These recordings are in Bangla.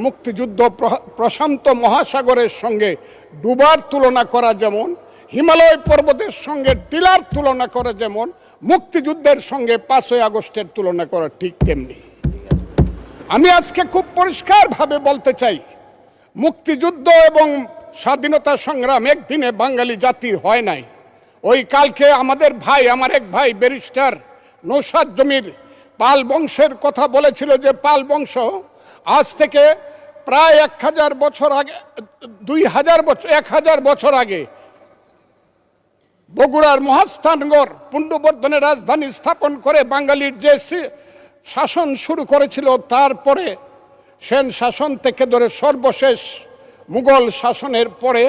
মুক্তিযুদ্ধ প্রশান্ত মহাসাগরের সঙ্গে ডুবার তুলনা করা যেমন, হিমালয় পর্বতের সঙ্গে টিলার তুলনা করা যেমন, মুক্তিযুদ্ধের সঙ্গে 5ই আগস্টের তুলনা করা ঠিক তেমনি। আমি আজকে খুব পরিষ্কারভাবে বলতে চাই, মুক্তিযুদ্ধ এবং স্বাধীনতা সংগ্রাম একদিনে বাঙালি জাতির হয় নাই। ওই কালকে আমাদের ভাই, আমার এক ভাই ব্যারিস্টার নৌসাদ জমির পাল বংশের কথা বলেছিল যে পাল বংশ আজ থেকে প্রায় 1000 বছর আগে, 2000 বছর, 1000 বছর আগে বগুড়ার মহাস্থানগড় পুণ্ড্রবর্ধনের রাজধানী স্থাপন করে বাঙালির যে শাসন শুরু করেছিল, তারপরে সেন শাসন থেকে ধরে সর্বশেষ মুঘল শাসনের পরে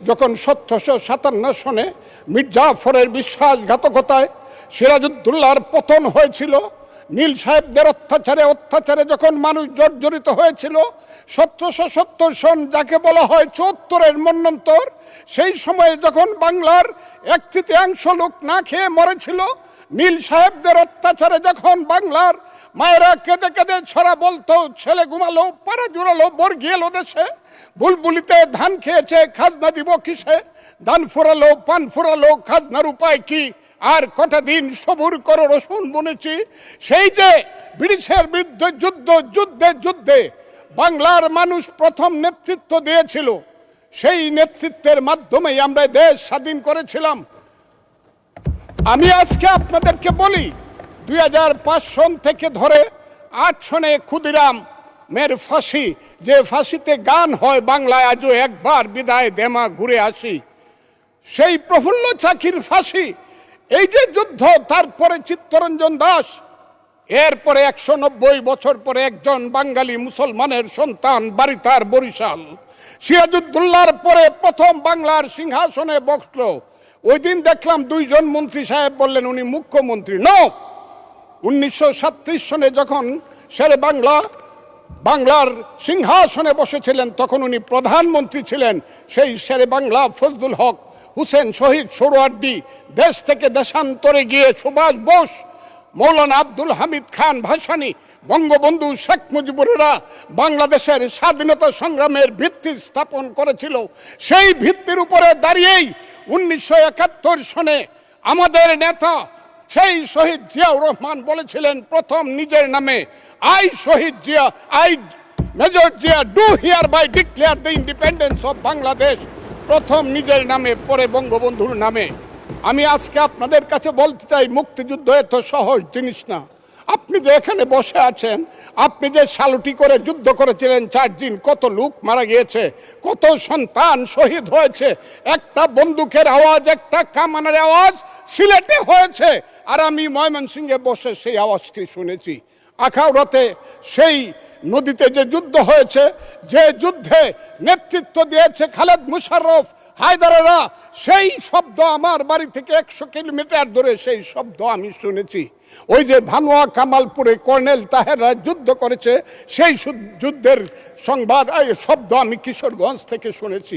যখন 1757 সনে মির্জাফরের বিশ্বাসঘাতকতায় সিরাজউদ্দৌলার পতন হয়েছিল, নীল সাহেবদের অত্যাচারে যখন মানুষ জর্জরিত হয়েছিল, 1770 সন যাকে বলা হয় 74-এর মন্বন্তর, সেই সময়ে যখন বাংলার 1/3 লোক না খেয়ে মরেছিল, নীল সাহেবদের অত্যাচারে যখন বাংলার মায়েরা কেঁদে কেঁদে ছড়া বলতো, ছেলে ঘুমালো, পাড়া জুড়ালো, বর্গি এলো দেশে, বুলবুলিতে ধান খেয়েছে, খাজনা দিব কিসে, ধান ফুরালো, পান ফুরালো, খাজনার উপায় কি, আর কটা দিন সবুর করো রসুন বুনেছি। সেই যে ব্রিটিশের বিরুদ্ধে যুদ্ধে বাংলার মানুষ প্রথম নেতৃত্ব দিয়েছিল, সেই নেতৃত্বের মাধ্যমেই আমরা দেশ স্বাধীন করেছিলাম। আমি আজকে আপনাদেরকে বলি, 2005 সন থেকে ধরে 8 সনে ক্ষুদিরাম মের ফাঁসি, যে ফাঁসিতে গান হয় বাংলায় আজও একবার বিদায় দেমা ঘুরে আসি, সেই প্রফুল্ল চাকির ফাঁসি, এই যে যুদ্ধ, তারপরে চিত্তরঞ্জন দাস, এরপরে 190 বছর পরে একজন বাঙালি মুসলমানের সন্তান, বাড়ি তার বরিশাল, সিরাজউদ্দৌলার পরে প্রথম বাংলার সিংহাসনে বসলো। ওই দিন দেখলাম 2 জন মন্ত্রী সাহেব বললেন উনি মুখ্যমন্ত্রী। 1937 সনে যখন শেরে বাংলার সিংহাসনে বসেছিলেন, তখন উনি প্রধানমন্ত্রী ছিলেন। সেই শেরে বাংলা ফজলুল হক, হুসেন শহীদ সোহরাওয়ার্দী, দেশ থেকে দেশান্তরে গিয়ে সুভাষ বোস, মৌলানা আব্দুল হামিদ খান ভাসানী, বঙ্গবন্ধু শেখ মুজিবুরেরা বাংলাদেশের স্বাধীনতা সংগ্রামের ভিত্তি স্থাপন করেছিল। সেই ভিত্তির উপরে দাঁড়িয়েই 1971 সনে আমাদের নেতা সেই শহীদ জিয়াউর রহমান বলেছিলেন প্রথম নিজের নামে, I Shaheed Zia, I major Zia do hereby declare the independence of Bangladesh, প্রথম নিজের নামে, পরে বঙ্গবন্ধুর নামে। আমি আজকে আপনাদের কাছে বলতে চাই, মুক্তিযুদ্ধ এত সহজ জিনিস না। আপনি যে এখানে বসে আছেন, আপনি যে সালুটি করে যুদ্ধ করেছিলেন 4 দিন, কত লোক মারা গিয়েছে, কত সন্তান শহীদ হয়েছে, একটা বন্দুকের আওয়াজ, একটা কামানের আওয়াজ সিলেটে হয়েছে, আর আমি ময়মনসিংহে বসে সেই আওয়াজটি শুনেছি। আখাউড়াতে সেই নদীতে যে যুদ্ধ হয়েছে, যে যুদ্ধে নেতৃত্ব দিয়েছে খালেদ মুশাররফ, হায়দারেরা, সেই শব্দ আমার বাড়ি থেকে 100 কিলোমিটার দূরে, সেই শব্দ আমি শুনেছি। ওই যে ধানোয়া কামালপুরে কর্নেল তাহেররা যুদ্ধ করেছে, সেই যুদ্ধের সংবাদ, শব্দ আমি কিশোরগঞ্জ থেকে শুনেছি।